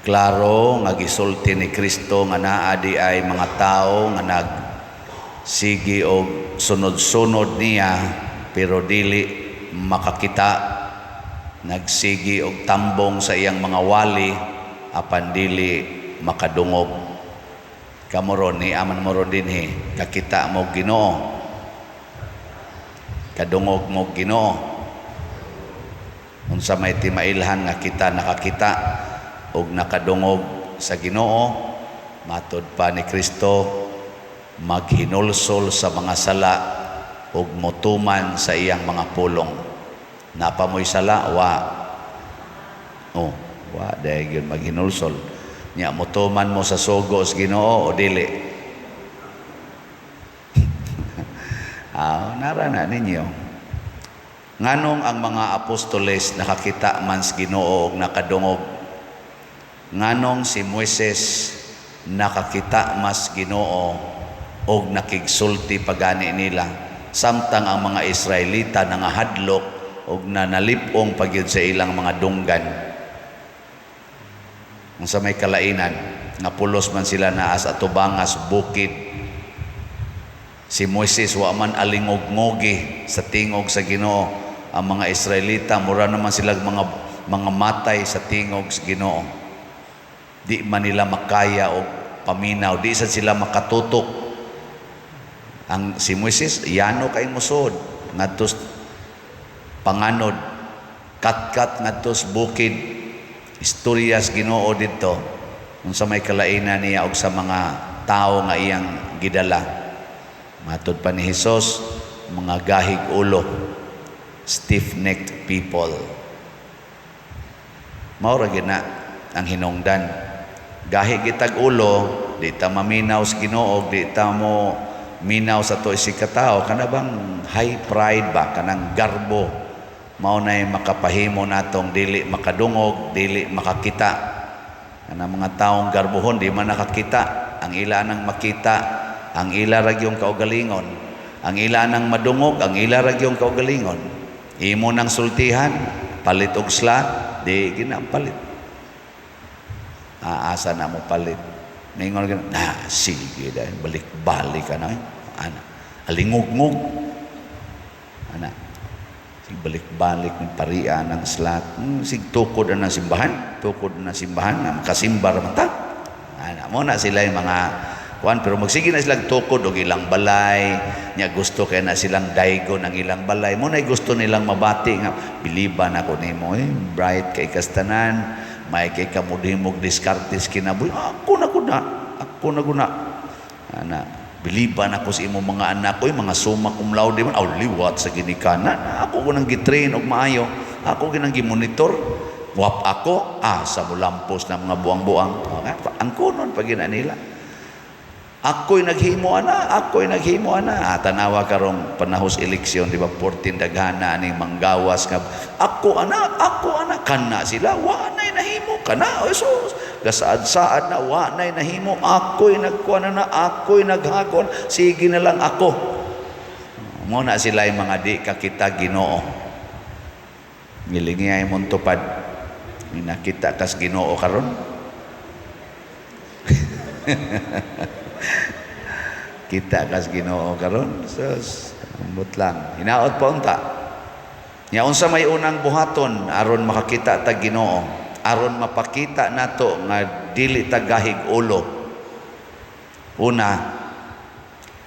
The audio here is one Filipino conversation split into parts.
Klaro nga gisulti ni Kristo nga naa di ay mga tao nga sige og sunod-sunod niya pero dili makakita, nagsigi og tambong sa iyang mga wali apan dili makadungog. Kamoron ni aman mo ron dinhi kakita mo Ginoo, kadungog mo Ginoo. Unsa may timailhan nga kita nakakita og nakadungog sa Ginoo, matud pa ni Kristo, maghinulsol sa mga sala ug motuman sa iyang mga pulong. Napamoy sala wa dahil yun maghinulsol nya motuman mo sa sugo sa Ginoo o dili. Narana ninyo nganong ang mga apostoles nakakita man sa Ginoo og nakadungog. Nganong si Moises nakakita mas Ginoo og nakigsulti pagani nila, samtang ang mga Israelita nangahadlok og nanalipong pagyud sa ilang mga dunggan. Unsa may kalainan nga pulos man sila naas atubangas bukid. Si Moises wa man alingog-ngogi sa tingog sa Ginoo. Ang mga Israelita mura naman sila mga matay sa tingog sa Ginoo. Di man nila makaya o paminaw, di sila makatutok. Si Moises yano kay musod ngadtos panganod, katkat ngadtos bukid, istoryas Ginoo didto. Unsa may kalainan niya og sa mga tao nga iyang gidala. Matud pa ni Hesus, mga gahig ulo, stiff-necked people. Mao ra gina ang hinungdan. Gahi gitag ulo, di ta maminaw sa Ginoo, di ta mo minaw sa to si katao, kana bang high pride ba, kanang garbo, mao nay makapahimo natong dili makadungog, dili makakita. Kana mga taong garbohon di man nakakita, ang ila nang makita, ang ila ragyong kaugalingon, ang ila nang madungog, ang ila ragyong kaugalingon. Imo nang sultihan, palit og slat, di ginapalit. Asa na mo palit. Ningon ka sige dahil balik-balik ka na. Alingog-ngog. Sige balik-balik ng paria ng slat. Sige tukod na simbahan. Tukod na simbahan. Makasimbar man ta. Muna sila yung mga pero magsige na silang tukod o ilang balay. Nya gusto kaya na silang daigo ng ilang balay. Muna gusto nilang mabati nga. Biliban ako ni mo bright kay kastanan. May kay kamudhimog diskartes kinabuhi. Ako na guna. Biliban ako sa imong mga anak ko, mga summa cum laude man, liwat sa ginikanan. Ako ko nang gitrain og maayo. Ako ginang gimonitor. Wap ako, sa mulampos na mga buang-buang. Ang kunon pag gina nila. Ako'y naghimo ana. Tanawa karong panahos eleksyon, di ba? 14 daghana ni manggawas nga. Ako ana, kana sila, wa nay nahimo kana. Jesus, gasaad-saad na wa nay nahimo. Ako'y nagkuan na, ako'y naghagon. Sige na lang ako. Mo na sila yung mga di kakita Ginoo. Ngilingiyay mong tupad. Nakita kas Ginoo karon. Kita kas Ginoo karon. Sus, ambot lang. Hinaot pa unta. Nya unsa may unang buhaton aron makakita ta Ginoo, aron mapakita nato nga dili ta gahig ulo. Una,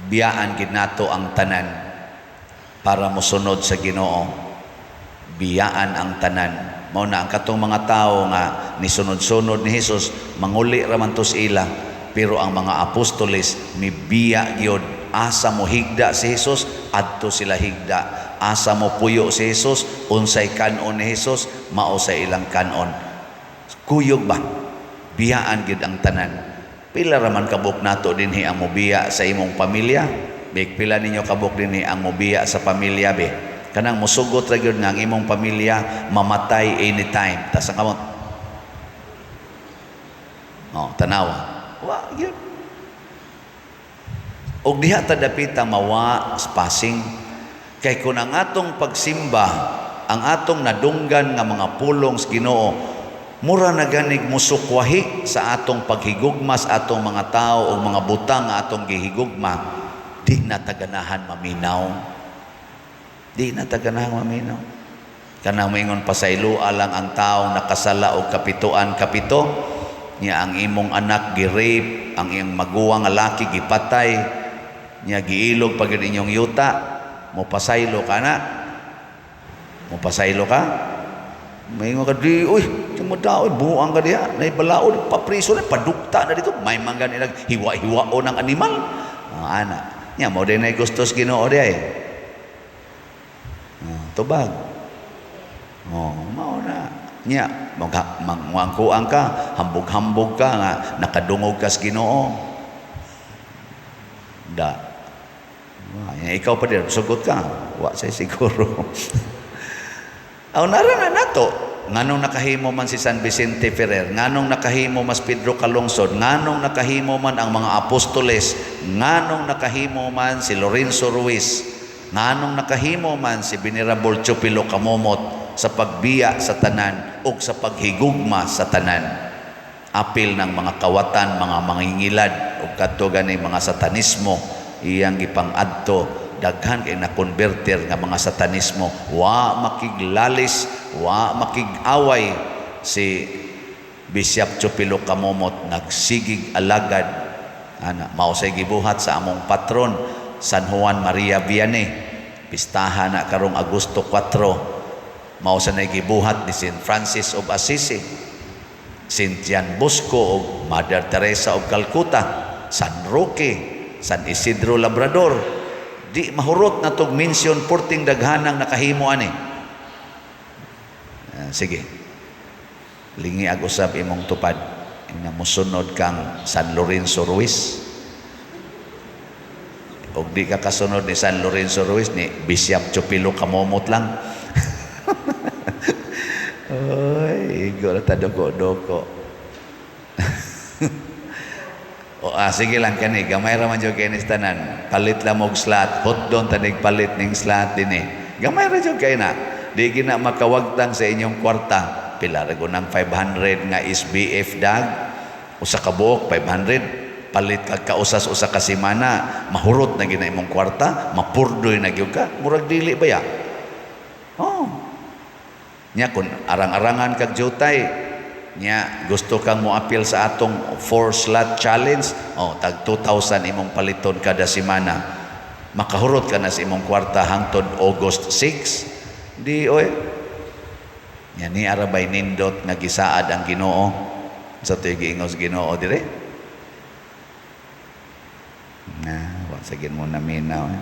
biyaan gid nato ang tanan para mosunod sa Ginoo. Biyaan ang tanan. Mao na ang katong mga tao nga nisunod-sunod ni Hesus, manguli ra man tos ila. Pero ang mga apostoles mibiya gyud, asa mo higda si Hesus, adto sila higda. Asa mo puyo si Hesus, unsay kanon ni Hesus, mao sa ilang kanon. Kuyog ba? Biyaan gyud ang tanan. Pila ra man kabuk nato dinhi ang mobiya sa imong pamilya? Big pila ninyo kabuk dinhi ang mobiya sa pamilya be? Kanang musugot ra gyud nga ang imong pamilya mamatay anytime. Tas ang kamot. Tanawa. Wa yun. Og diha ta dapita mawa spasing kay kun ang atong pagsimba, ang atong nadunggan nga mga pulong sa Ginoo Mura na ganig musukwahi sa atong paghigugma sa atong mga tao o mga butang nga atong gihigugma, di na taganahan maminaw. Di na taganahan maminaw. Kanang moingon pasayloa lang ang taong nakasala og kapito, niya ang imong anak gi-rape, ang iyong maguwang nga laki gipatay, niya giilog pag inyong yuta, mo pasaylo ka na. Mo pasaylo ka? Moingon ka di, uy, tumudaoy, buang ka diha, naibalaod, papriso na, padukta na dito, may mga nilag hiwa-hiwao ng animal. Ana, niya mo din ay gustos Ginoo diha eh. Tubag. Mao na. Nya, mangkuang ka, hambog-hambog ka nga, nakadungog ka sa Ginoo. Ikaw pa din, sugot ka. Wa say siguro. Aw narana nato, nganong nakahimo man si San Vicente Ferrer, nganong nakahimo mas Pedro Calungsod, nganong nakahimo man ang mga apostoles, nganong nakahimo man si Lorenzo Ruiz, nganong nakahimo man si Venerable Chupilo Kamomot, sa pagbiya sa tanan o sa paghigugma sa tanan. Apil ng mga kawatan, mga mangingilad o katugan ng mga satanismo, iyang ipang-adto, daghan kay na-converter nga mga satanismo, wa makiglalis, wa makig-away. Si Bishop Chupilo Kamomot nagsigig alagad, mausay gibuhat sa among patron San Juan Maria Vianney, pistahan na karong Agosto 4. Mausa na gibuhat ni St. Francis of Assisi, St. John Bosco o Mother Teresa of Calcutta, San Roque, San Isidro Labrador. Di mahurot na tog mention porting daghanang nakahimo ani. Sige. Lingi ag usab imong tupad. Ina mosunod kang San Lorenzo Ruiz. Og di ka kasunod ni San Lorenzo Ruiz, ni Bishop Chupilo Kamomot lang. Oy, igo na tadoko-doko. Sige lang kani, gamay ra man jud kay nis tanan. Palit lang og slot, hot doon tanig palit ning slot dinhi. Gamay ra jud kay na. Di gina makawagtang sa inyong kwarta. Pila ra gunang 500 nga SBF dag. Usa ka buok 500. Palit kag kausas usa ka semana, mahurot na gina imong kwarta, mapurdoy na gyud ka. Murag dili ba ya? Nya kun arang-arangan kag jutay, nya gusto kang moapil sa atong 4-slot challenge, tag 2,000 imong paliton kada semana. Makahurot ka na sa imong kwarta hangtod August 6. Di oy. Nya ni arabay nindot nga gisaad ang Ginoo. Sa toy giingos Ginoo dire. Wa sagin mo na minaw.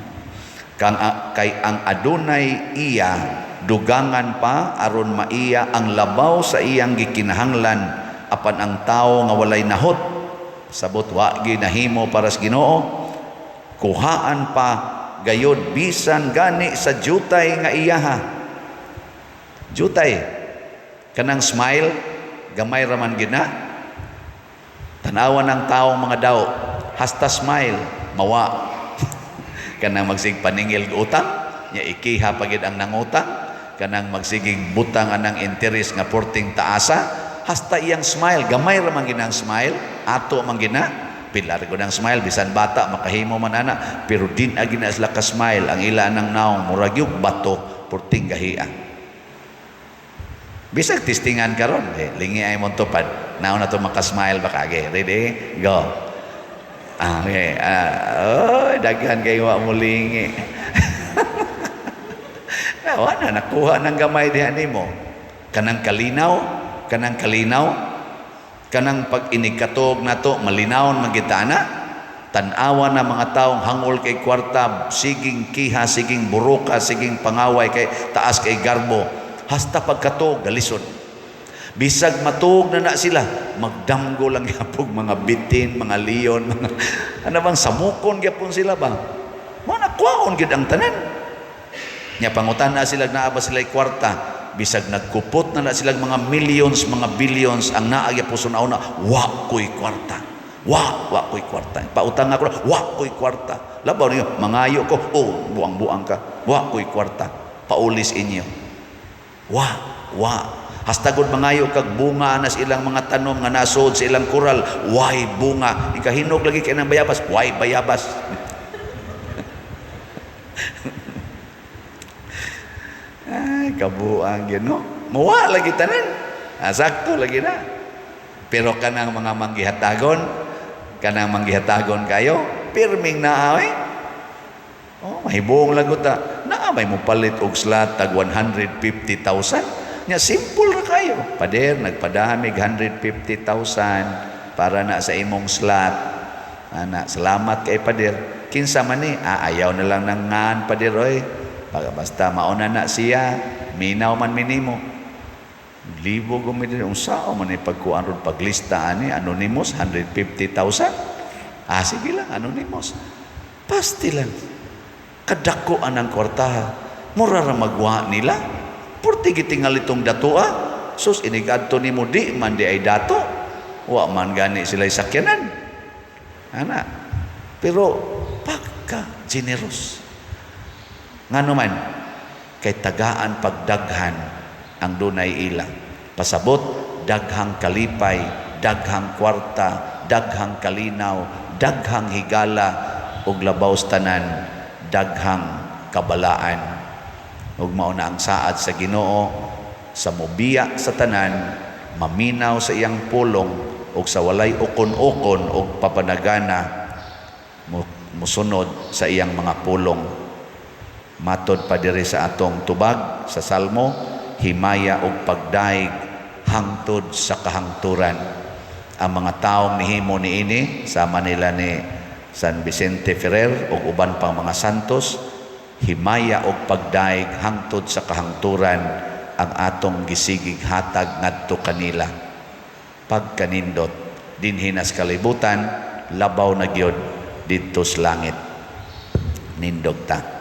Kay ang adunay iya dugangan pa aron maiya ang labaw sa iyang gikinahanglan, apan ang tao nga walay nahot sabot wa ginahimo para sa Ginoo, kuhaan pa gayod bisan gani sa jutay nga iyaha. Jutay kanang smile gamay raman gina, tanawan ng tao mga daw hasta smile mawa. Kanang magsig paningil utang, nya ikiha pagid ang nangutang, kanang magsiging butang anang interes nga porting taasa, hasta iyang smile, gamay ra man ginang smile, ato man gina, pilar ko ng smile, bisan bata, makahimo man ana, pero din agina sila ka smile, ang ila nang naong, murag yung bato, porting gahian. Bisag tistingan karon, lingi ay mong tupad, naon na to makasmile baka, ready, go. Okay, daghan kayo wa mulingi. Wala nakuha ng gamay diha nimo. Kanang kalinaw, kanang pag inikatog nato malinawon magitana. Tan-awa na mga taong hangol kay kwarta, siging kiha, siging buruka, siging pangaway kay taas kay garbo. Hasta pagkatog galisod. Bisag matug na sila, magdamgo lang yapog mga bitin, mga leon, mga ano bang samukon gyapon sila ba? Mo nakwaon gid ang tanan. Nya pangutan na sila naaba sila kwarta, bisag nagkupot na sila mga millions, mga billions ang naa gyapon una, wa koy kwarta. Wa koy kwarta. Pautang ako, wa koy kwarta. Labaw niyo, mangayo ko, buang-buang ka. Wa koy kwarta. Paulis inyo. Wa Hastagod mangayo kag bunga na sa ilang mga tanom nga nasod sa ilang kural, why bunga. Ikahinog lagi kay nang bayabas, why bayabas. Ay, kabuang Ginoo. Muwa lagi tanan. Sakto lagi na. Pero kanang mga manggihatagon kayo, pirming na ay. Oh, mahibong lagot na may mo palit og slot tag 150,000. Nya simple ra kayo. Pader nagpadamig 150,000 para na sa imong slot. Ana, salamat kay pader. Kinsa man ni, ayaw na lang ng ngan pader oy. Basta mauna na siya, minaw man minimo. Libo gumiti unsa man ni pagkuan ron paglista ani anonymous 150,000. Sige lang anonymous. Pasti lang. Kadako anang kwartaha. Mura ra magwa nila. Purti gitingal itong datua. Sus inigadto nimo di man di ay dato. Wa man gani sila sakyanan. Ana. Pero pagka generous. Ngano man kay tagaan pagdaghan ang dunay ila. Pasabot daghang kalipay, daghang kwarta, daghang kalinaw, daghang higala ug labaw tanan, daghang kabalaan. Ug mao na ang saad sa Ginoo sa mobiya sa tanan, maminaw sa iyang pulong ug sa walay ukon-ukon ug papanagana musunod sa iyang mga pulong. Matod pa diri sa atong tubag sa Salmo, himaya ug pagdaig hangtod sa kahangturan. Ang mga taong nihimo niini sama nila ni San Vicente Ferrer ug uban pang mga santos, himaya og pagdaig hangtod sa kahangturan ang atong gisigig hatag ngadto kanila. Pagkanindot dinhi nas kalibutan, labaw na gyud didto sa langit. Nindog ta.